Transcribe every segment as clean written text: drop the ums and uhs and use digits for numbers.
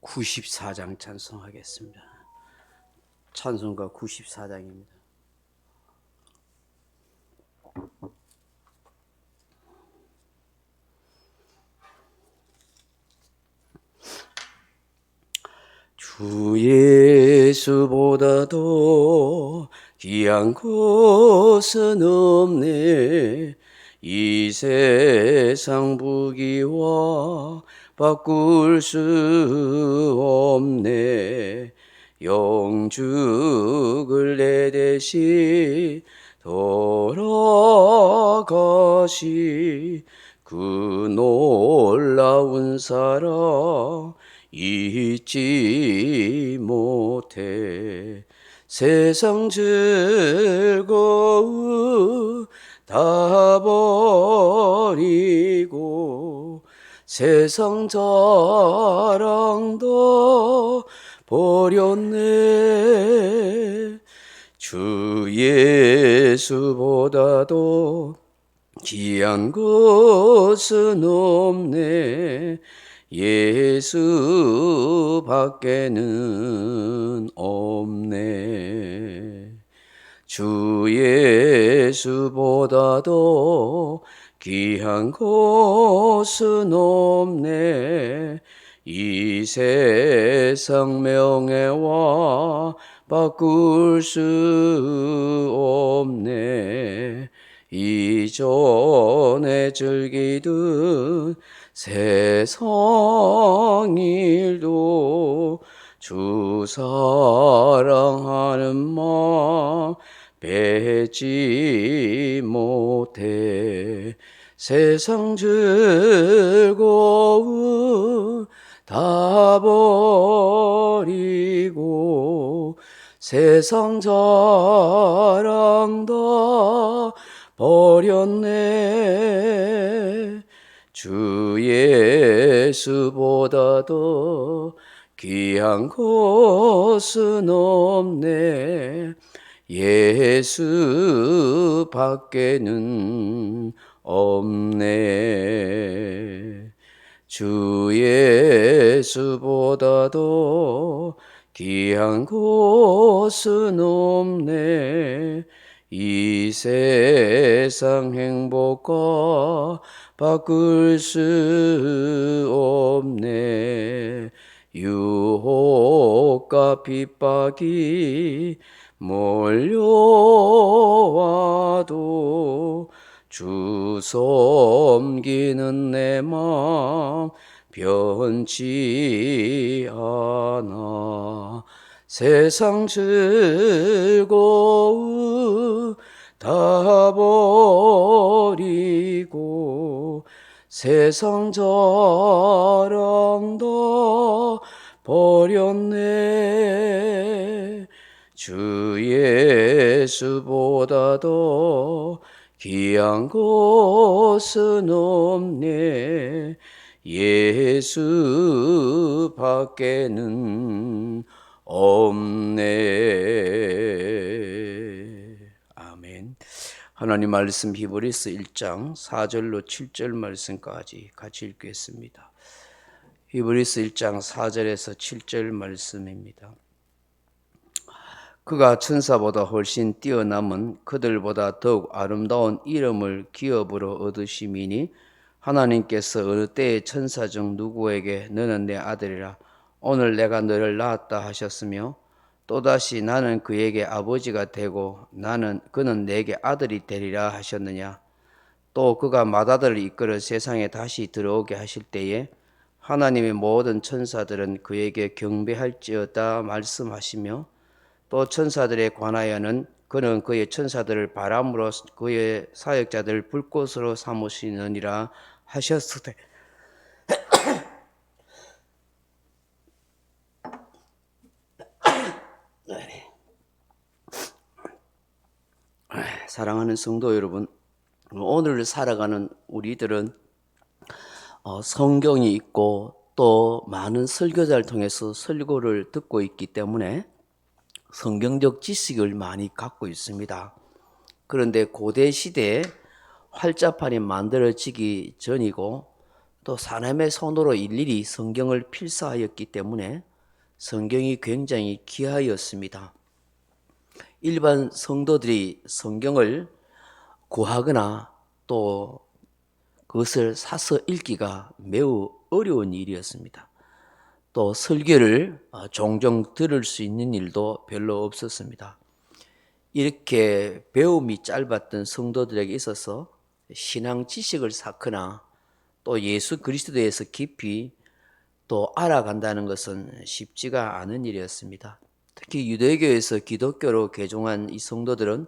94장 찬송하겠습니다. 찬송가 94장입니다. 주 예수보다도 귀한 것은 없네. 이 세상 부귀와 바꿀 수 없네. 영죽을 내 대신 돌아가시 그 놀라운 사랑 잊지 못해. 세상 즐거움 다 버리고 세상 자랑도 버렸네. 주 예수보다도 귀한 것은 없네. 예수 밖에는 없네. 주 예수보다도 귀한 것은 없네. 이 세상 명예와 바꿀 수 없네. 이전에 즐기던 세상 일도 주 사랑하는 마음 빼지 못해. 세상 즐거움 다 버리고 세상 자랑도 버렸네. 주 예수보다도 귀한 것은 없네. 예수 밖에는 없네. 주 예수보다도 귀한 것은 없네. 이 세상 행복과 바꿀 수 없네. 유혹과 핍박이 몰려와도 주 섬기는 내 마음 변치 않아. 세상 즐거움 다 버리고 세상 자랑도 버렸네. 주 예수보다도 귀한 것은 없네. 예수 밖에는 없네. 아멘. 하나님 말씀 히브리서 1장 4절로 7절 말씀까지 같이 읽겠습니다. 히브리서 1장 4절에서 7절 말씀입니다. 그가 천사보다 훨씬 뛰어남은 그들보다 더욱 아름다운 이름을 기업으로 얻으심이니 하나님께서 어느 때에 천사 중 누구에게 너는 내 아들이라 오늘 내가 너를 낳았다 하셨으며 또다시 나는 그에게 아버지가 되고 그는 내게 아들이 되리라 하셨느냐. 또 그가 맏아들을 이끌어 세상에 다시 들어오게 하실 때에 하나님의 모든 천사들은 그에게 경배할지어다 말씀하시며 또 천사들에 관하여는 그는 그의 천사들을 바람으로 그의 사역자들을 불꽃으로 삼으시느니라 하셨으되 사랑하는 성도 여러분, 오늘 살아가는 우리들은 성경이 있고 또 많은 설교자를 통해서 설교를 듣고 있기 때문에 성경적 지식을 많이 갖고 있습니다. 그런데 고대 시대에 활자판이 만들어지기 전이고 또 사람의 손으로 일일이 성경을 필사하였기 때문에 성경이 굉장히 귀하였습니다. 일반 성도들이 성경을 구하거나 또 그것을 사서 읽기가 매우 어려운 일이었습니다. 또 설교를 종종 들을 수 있는 일도 별로 없었습니다. 이렇게 배움이 짧았던 성도들에게 있어서 신앙 지식을 쌓거나 또 예수 그리스도에 대해서 깊이 또 알아간다는 것은 쉽지가 않은 일이었습니다. 특히 유대교에서 기독교로 개종한 이 성도들은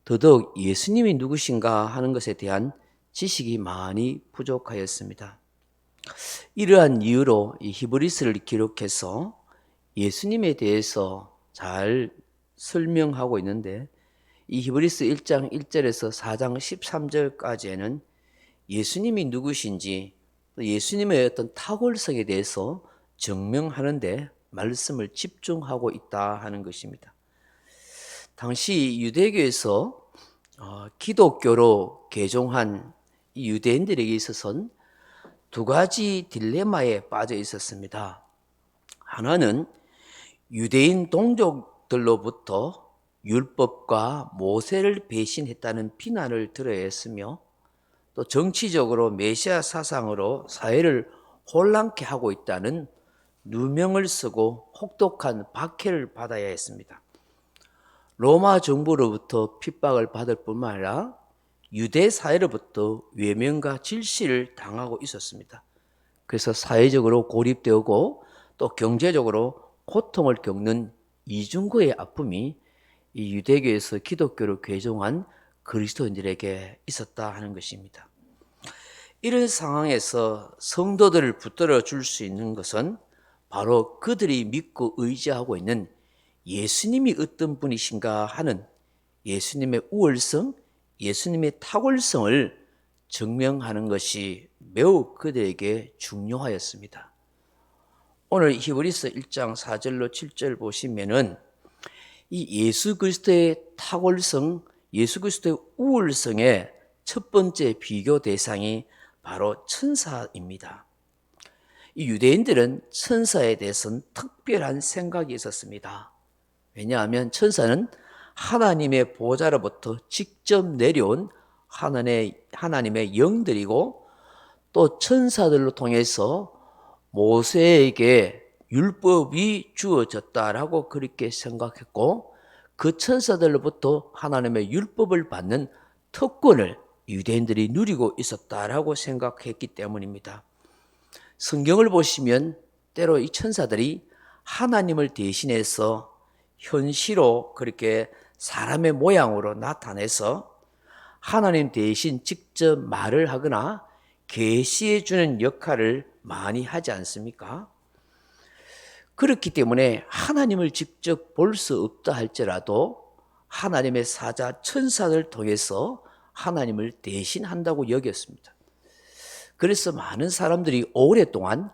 더더욱 예수님이 누구신가 하는 것에 대한 지식이 많이 부족하였습니다. 이러한 이유로 이 히브리서를 기록해서 예수님에 대해서 잘 설명하고 있는데, 이 히브리서 1장 1절에서 4장 13절까지에는 예수님이 누구신지 예수님의 어떤 탁월성에 대해서 증명하는데 말씀을 집중하고 있다 하는 것입니다. 당시 유대교에서 기독교로 개종한 이 유대인들에게 있어서는 두 가지 딜레마에 빠져 있었습니다. 하나는 유대인 동족들로부터 율법과 모세를 배신했다는 비난을 들어야 했으며, 또 정치적으로 메시아 사상으로 사회를 혼란케 하고 있다는 누명을 쓰고 혹독한 박해를 받아야 했습니다. 로마 정부로부터 핍박을 받을 뿐만 아니라 유대 사회로부터 외면과 질시를 당하고 있었습니다. 그래서 사회적으로 고립되고 또 경제적으로 고통을 겪는 이중고의 아픔이 이 유대교에서 기독교로 개종한 그리스도인들에게 있었다 하는 것입니다. 이런 상황에서 성도들을 붙들어 줄 수 있는 것은 바로 그들이 믿고 의지하고 있는 예수님이 어떤 분이신가 하는 예수님의 우월성, 예수님의 탁월성을 증명하는 것이 매우 그들에게 중요하였습니다. 오늘 히브리서 1장 4절로 7절 보시면은 이 예수 그리스도의 탁월성, 예수 그리스도의 우월성의 첫 번째 비교 대상이 바로 천사입니다. 이 유대인들은 천사에 대해서는 특별한 생각이 있었습니다. 왜냐하면 천사는 하나님의 보좌로부터 직접 내려온 하나님의 영들이고, 또 천사들로 통해서 모세에게 율법이 주어졌다라고 그렇게 생각했고, 그 천사들로부터 하나님의 율법을 받는 특권을 유대인들이 누리고 있었다라고 생각했기 때문입니다. 성경을 보시면 때로 이 천사들이 하나님을 대신해서 현시로 그렇게 사람의 모양으로 나타내서 하나님 대신 직접 말을 하거나 계시해 주는 역할을 많이 하지 않습니까? 그렇기 때문에 하나님을 직접 볼 수 없다 할지라도 하나님의 사자 천사를 통해서 하나님을 대신한다고 여겼습니다. 그래서 많은 사람들이 오랫동안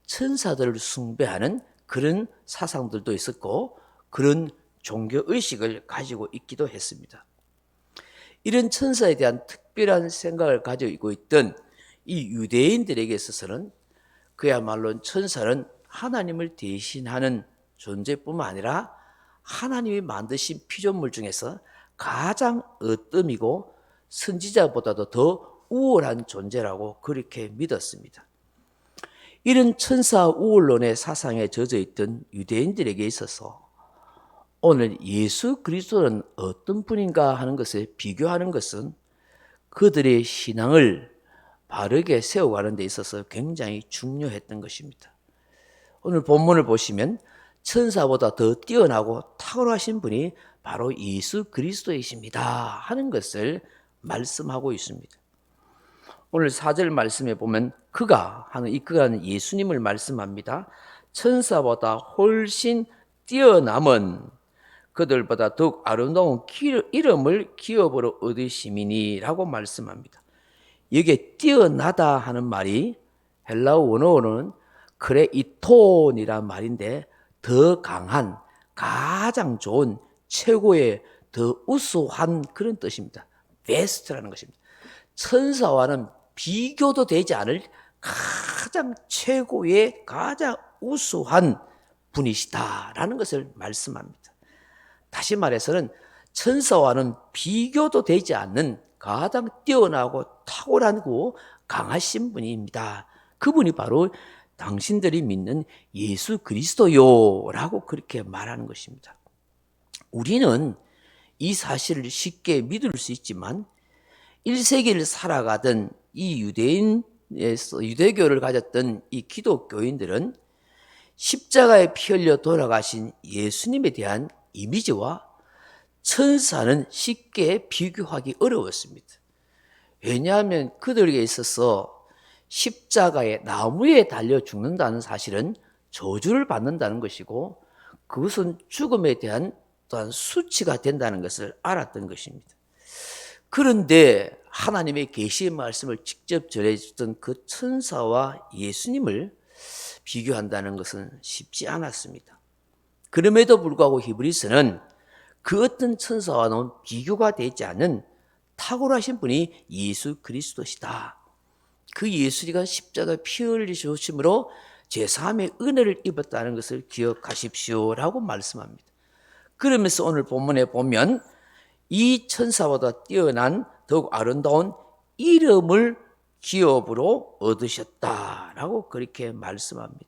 천사들을 숭배하는 그런 사상들도 있었고, 그런 종교의식을 가지고 있기도 했습니다. 이런 천사에 대한 특별한 생각을 가지고 있던 이 유대인들에게 있어서는 그야말로 천사는 하나님을 대신하는 존재뿐만 아니라 하나님이 만드신 피조물 중에서 가장 으뜸이고 선지자보다도 더 우월한 존재라고 그렇게 믿었습니다. 이런 천사 우월론의 사상에 젖어 있던 유대인들에게 있어서 오늘 예수 그리스도는 어떤 분인가 하는 것을 비교하는 것은 그들의 신앙을 바르게 세워가는 데 있어서 굉장히 중요했던 것입니다. 오늘 본문을 보시면 천사보다 더 뛰어나고 탁월하신 분이 바로 예수 그리스도이십니다 하는 것을 말씀하고 있습니다. 오늘 4절 말씀에 보면 그가 하는 이 그가는 예수님을 말씀합니다. 천사보다 훨씬 뛰어남은 그들보다 더욱 아름다운 이름을 기업으로 얻으심이니라고 말씀합니다. 여기에 뛰어나다 하는 말이 헬라어 원어로는 크레이톤이란 말인데 더 강한, 가장 좋은, 최고의, 더 우수한 그런 뜻입니다. 베스트라는 것입니다. 천사와는 비교도 되지 않을 가장 최고의 가장 우수한 분이시다라는 것을 말씀합니다. 다시 말해서는 천사와는 비교도 되지 않는 가장 뛰어나고 탁월하고 강하신 분입니다. 그분이 바로 당신들이 믿는 예수 그리스도요라고 그렇게 말하는 것입니다. 우리는 이 사실을 쉽게 믿을 수 있지만 1세기를 살아가던 이 유대교를 가졌던 이 기독교인들은 십자가에 피 흘려 돌아가신 예수님에 대한 이미지와 천사는 쉽게 비교하기 어려웠습니다. 왜냐하면 그들에게 있어서 십자가에 나무에 달려 죽는다는 사실은 저주를 받는다는 것이고 그것은 죽음에 대한 또한 수치가 된다는 것을 알았던 것입니다. 그런데 하나님의 계시의 말씀을 직접 전해주던 그 천사와 예수님을 비교한다는 것은 쉽지 않았습니다. 그럼에도 불구하고 히브리서는 그 어떤 천사와는 비교가 되지 않는 탁월하신 분이 예수 그리스도시다. 그 예수가 십자가에 피 흘리심으로 제3의 은혜를 입었다는 것을 기억하십시오라고 말씀합니다. 그러면서 오늘 본문에 보면 이 천사보다 뛰어난 더욱 아름다운 이름을 기업으로 얻으셨다라고 그렇게 말씀합니다.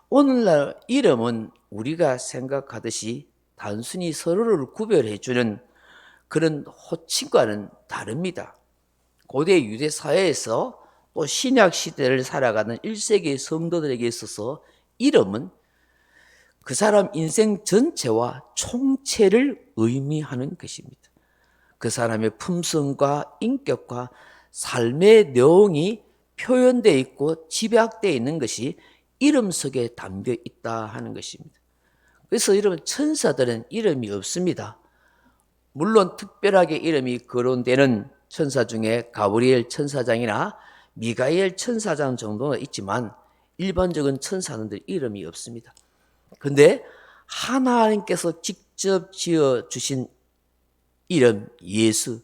오늘날 이름은 우리가 생각하듯이 단순히 서로를 구별해주는 그런 호칭과는 다릅니다. 고대 유대 사회에서 또 신약 시대를 살아가는 1세기 성도들에게 있어서 이름은 그 사람 인생 전체와 총체를 의미하는 것입니다. 그 사람의 품성과 인격과 삶의 내용이 표현되어 있고 집약되어 있는 것이 이름 속에 담겨 있다 하는 것입니다. 그래서 여러분 천사들은 이름이 없습니다. 물론 특별하게 이름이 거론되는 천사 중에 가브리엘 천사장이나 미가엘 천사장 정도는 있지만 일반적인 천사들 이름이 없습니다. 그런데 하나님께서 직접 지어주신 이름 예수,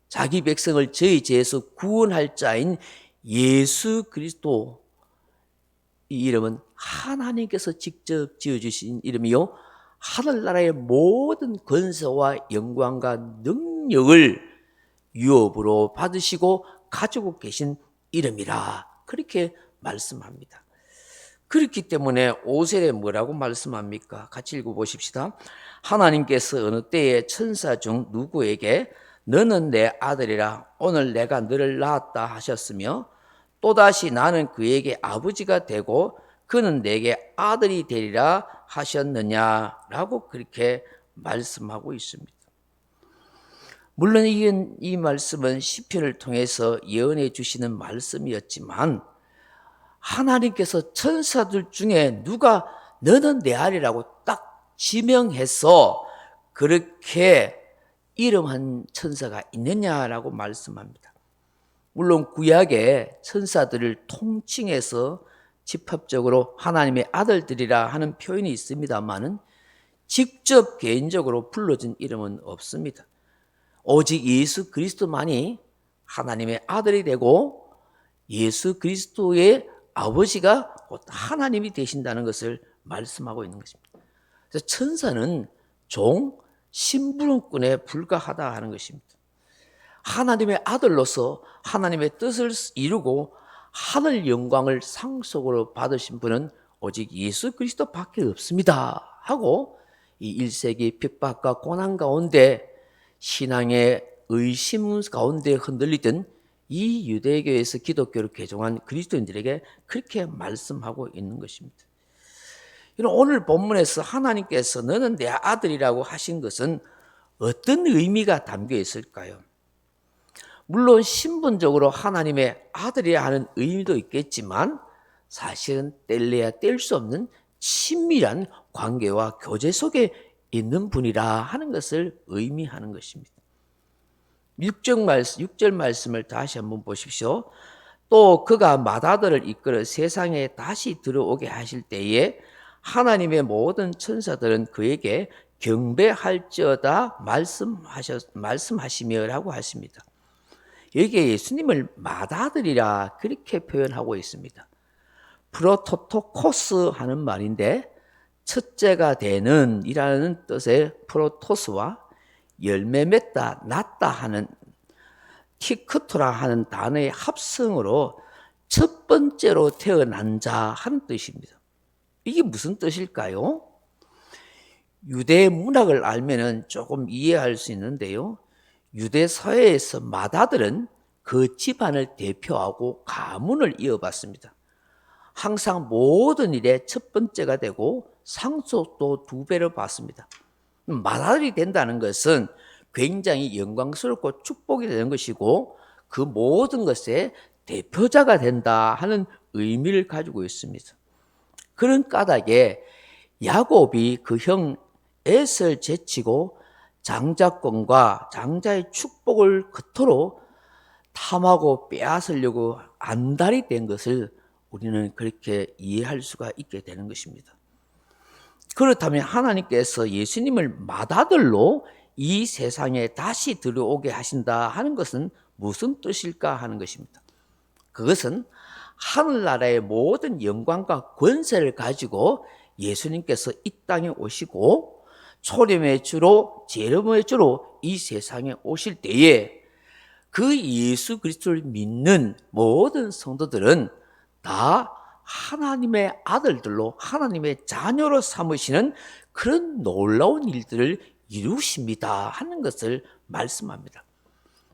자기 백성을 저희 죄에서 구원할 자인 예수 그리스도, 이 이름은 하나님께서 직접 지어주신 이름이요 하늘나라의 모든 권세와 영광과 능력을 유업으로 받으시고 가지고 계신 이름이라 그렇게 말씀합니다. 그렇기 때문에 오셀에 뭐라고 말씀합니까? 같이 읽어보십시다. 하나님께서 어느 때에 천사 중 누구에게 너는 내 아들이라 오늘 내가 너를 낳았다 하셨으며 또다시 나는 그에게 아버지가 되고 그는 내게 아들이 되리라 하셨느냐라고 그렇게 말씀하고 있습니다. 물론 이 말씀은 시편을 통해서 예언해 주시는 말씀이었지만 하나님께서 천사들 중에 누가 너는 내 아들이라고 딱 지명해서 그렇게 이름한 천사가 있느냐라고 말씀합니다. 물론 구약에 천사들을 통칭해서 집합적으로 하나님의 아들들이라 하는 표현이 있습니다만은 직접 개인적으로 불러진 이름은 없습니다. 오직 예수 그리스도만이 하나님의 아들이 되고 예수 그리스도의 아버지가 곧 하나님이 되신다는 것을 말씀하고 있는 것입니다. 그래서 천사는 종, 심부름꾼에 불과하다 하는 것입니다. 하나님의 아들로서 하나님의 뜻을 이루고 하늘 영광을 상속으로 받으신 분은 오직 예수 그리스도밖에 없습니다 하고 이 1세기 핍박과 고난 가운데 신앙의 의심 가운데 흔들리던 이 유대교에서 기독교를 개종한 그리스도인들에게 그렇게 말씀하고 있는 것입니다. 오늘 본문에서 하나님께서 너는 내 아들이라고 하신 것은 어떤 의미가 담겨 있을까요? 물론 신분적으로 하나님의 아들이라 하는 의미도 있겠지만 사실은 뗄래야 뗄 수 없는 친밀한 관계와 교제 속에 있는 분이라 하는 것을 의미하는 것입니다. 6절 말씀을 다시 한번 보십시오. 또 그가 맏아들을 이끌어 세상에 다시 들어오게 하실 때에 하나님의 모든 천사들은 그에게 경배할지어다 말씀하시며라고 하십니다. 여기에 예수님을 맏아들이라 그렇게 표현하고 있습니다. 프로토토코스 하는 말인데 첫째가 되는 이라는 뜻의 프로토스와 열매 맺다, 낳다 하는 티크토라 하는 단어의 합성으로 첫 번째로 태어난 자 하는 뜻입니다. 이게 무슨 뜻일까요? 유대 문학을 알면은 조금 이해할 수 있는데요. 유대 사회에서 맏아들은 그 집안을 대표하고 가문을 이어받습니다. 항상 모든 일에 첫 번째가 되고 상속도 2배를 받습니다. 맏아들이 된다는 것은 굉장히 영광스럽고 축복이 되는 것이고 그 모든 것의 대표자가 된다 하는 의미를 가지고 있습니다. 그런 까닭에 야곱이 그 형 에서를 제치고 장자권과 장자의 축복을 그토록 탐하고 빼앗으려고 안달이 된 것을 우리는 그렇게 이해할 수가 있게 되는 것입니다. 그렇다면 하나님께서 예수님을 맏아들로 이 세상에 다시 들어오게 하신다 하는 것은 무슨 뜻일까 하는 것입니다. 그것은 하늘나라의 모든 영광과 권세를 가지고 예수님께서 이 땅에 오시고 초림의 주로 재림의 주로 이 세상에 오실 때에 그 예수 그리스도를 믿는 모든 성도들은 다 하나님의 아들들로 하나님의 자녀로 삼으시는 그런 놀라운 일들을 이루십니다 하는 것을 말씀합니다.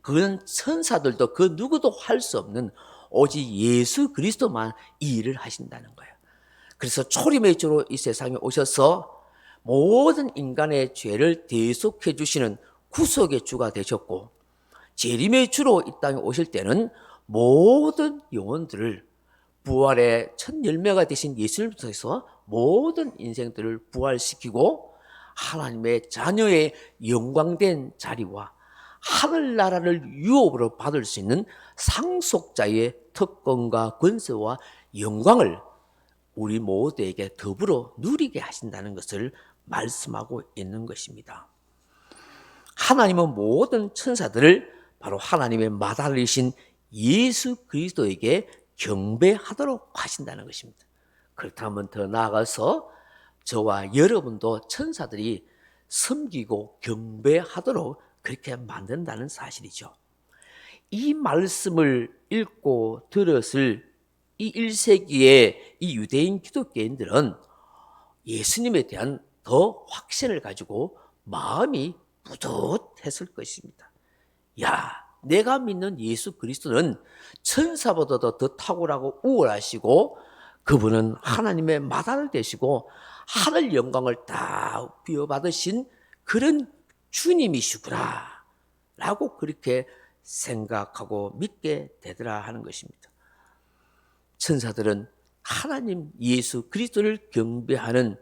그건 천사들도 그 누구도 할 수 없는 오직 예수 그리스도만 이 일을 하신다는 거예요. 그래서 초림의 주로 이 세상에 오셔서 모든 인간의 죄를 대속해 주시는 구속의 주가 되셨고 재림의 주로 이 땅에 오실 때는 모든 영혼들을 부활의 첫 열매가 되신 예수님을 통해서 모든 인생들을 부활시키고 하나님의 자녀의 영광된 자리와 하늘나라를 유업으로 받을 수 있는 상속자의 특권과 권세와 영광을 우리 모두에게 더불어 누리게 하신다는 것을 말씀하고 있는 것입니다. 하나님은 모든 천사들을 바로 하나님의 맏아들이신 예수 그리스도에게 경배하도록 하신다는 것입니다. 그렇다면 더 나아가서 저와 여러분도 천사들이 섬기고 경배하도록 그렇게 만든다는 사실이죠. 이 말씀을 읽고 들었을 이 1세기의 이 유대인 기독교인들은 예수님에 대한 더 확신을 가지고 마음이 뿌듯했을 것입니다. 야, 내가 믿는 예수 그리스도는 천사보다도 더 탁월하고 우월하시고 그분은 하나님의 맏아들 되시고 하늘 영광을 다 부여받으신 그런 주님이시구나 라고 그렇게 생각하고 믿게 되더라 하는 것입니다. 천사들은 하나님 예수 그리스도를 경배하는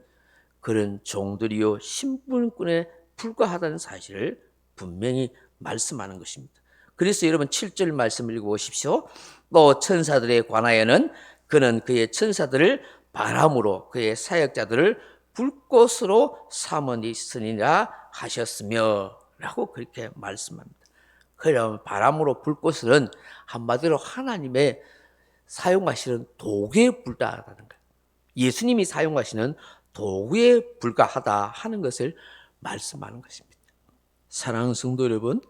그런 종들이요 신분꾼에 불과하다는 사실을 분명히 말씀하는 것입니다. 그래서 여러분 7절 말씀을 읽어보십시오. 또 천사들에 관하여는 그는 그의 천사들을 바람으로 그의 사역자들을 불꽃으로 삼으니라 하셨으며 라고 그렇게 말씀합니다. 그러면 바람으로 불꽃은 한마디로 하나님의 사용하시는 도구에 불과하다는 거예요. 예수님이 사용하시는 도구에 불과하다 하는 것을 말씀하는 것입니다. 사랑하는 성도 여러분,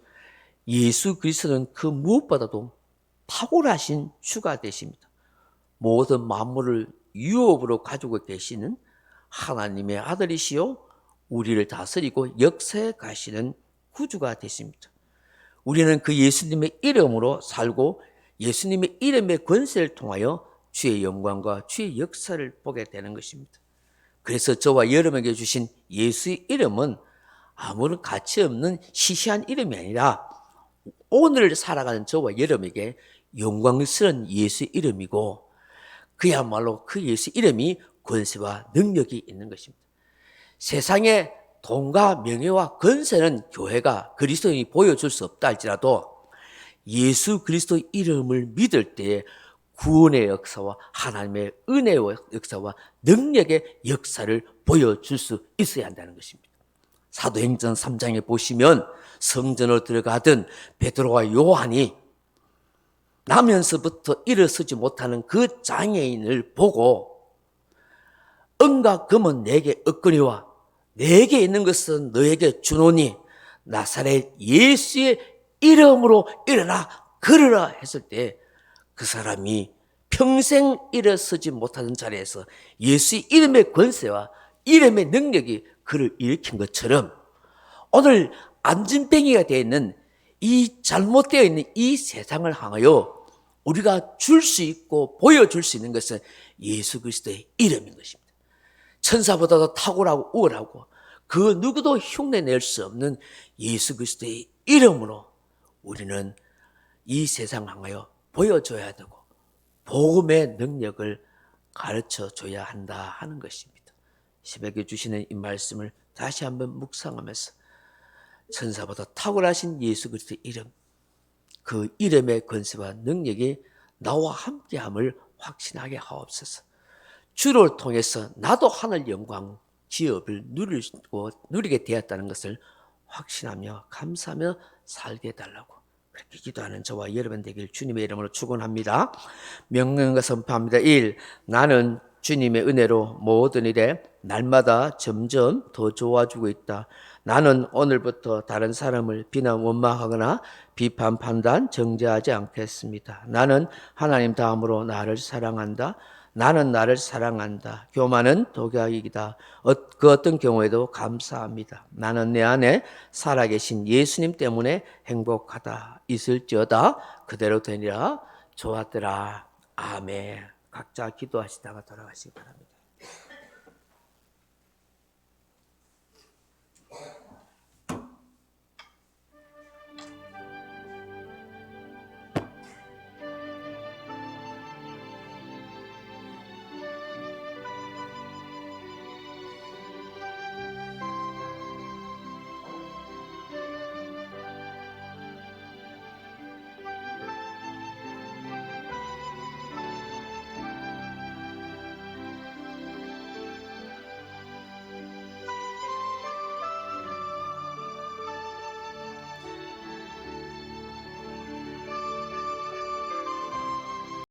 예수 그리스도는 그 무엇보다도 탁월하신 주가 되십니다. 모든 만물을 유업으로 가지고 계시는 하나님의 아들이시요 우리를 다스리고 역사에 가시는 구주가 되십니다. 우리는 그 예수님의 이름으로 살고 예수님의 이름의 권세를 통하여 주의 영광과 주의 역사를 보게 되는 것입니다. 그래서 저와 여러분에게 주신 예수의 이름은 아무런 가치 없는 시시한 이름이 아니라 오늘 살아가는 저와 여러분에게 영광스러운 예수의 이름이고 그야말로 그 예수 이름이 권세와 능력이 있는 것입니다. 세상에 돈과 명예와 권세는 교회가 그리스도인이 보여줄 수 없다 할지라도 예수 그리스도 이름을 믿을 때에 구원의 역사와 하나님의 은혜의 역사와 능력의 역사를 보여줄 수 있어야 한다는 것입니다. 사도행전 3장에 보시면 성전으로 들어가던 베드로와 요한이 나면서부터 일어서지 못하는 그 장애인을 보고 은과 금은 내게 없거니와 내게 있는 것은 너에게 주노니 나사렛 예수의 이름으로 일어나 걸으라 했을 때 그 사람이 평생 일어서지 못하는 자리에서 예수의 이름의 권세와 이름의 능력이 그를 일으킨 것처럼 오늘 안진뱅이가 되어 있는 이 잘못되어 있는 이 세상을 향하여 우리가 줄 수 있고 보여줄 수 있는 것은 예수 그리스도의 이름인 것입니다. 천사보다도 탁월하고 우월하고 그 누구도 흉내낼 수 없는 예수 그리스도의 이름으로 우리는 이 세상 향하여 보여줘야 되고 복음의 능력을 가르쳐줘야 한다 하는 것입니다. 새벽에 주시는 이 말씀을 다시 한번 묵상하면서 천사보다 탁월하신 예수 그리스도의 이름, 그 이름의 권세와 능력이 나와 함께함을 확신하게 하옵소서. 주를 통해서 나도 하늘 영광 기업을 누리게 되었다는 것을 확신하며 감사하며 살게 해달라고 그렇게 기도하는 저와 여러분 되길 주님의 이름으로 축원합니다. 명령과 선포합니다. 1. 나는 주님의 은혜로 모든 일에 날마다 점점 더 좋아지고 있다. 나는 오늘부터 다른 사람을 비난 원망하거나 비판 판단 정죄하지 않겠습니다. 나는 하나님 다음으로 나를 사랑한다. 나는 나를 사랑한다. 교만은 독약이다. 그 어떤 경우에도 감사합니다. 나는 내 안에 살아계신 예수님 때문에 행복하다. 있을지어다 그대로 되니라. 좋았더라. 아멘. 각자 기도하시다가 돌아가시기 바랍니다.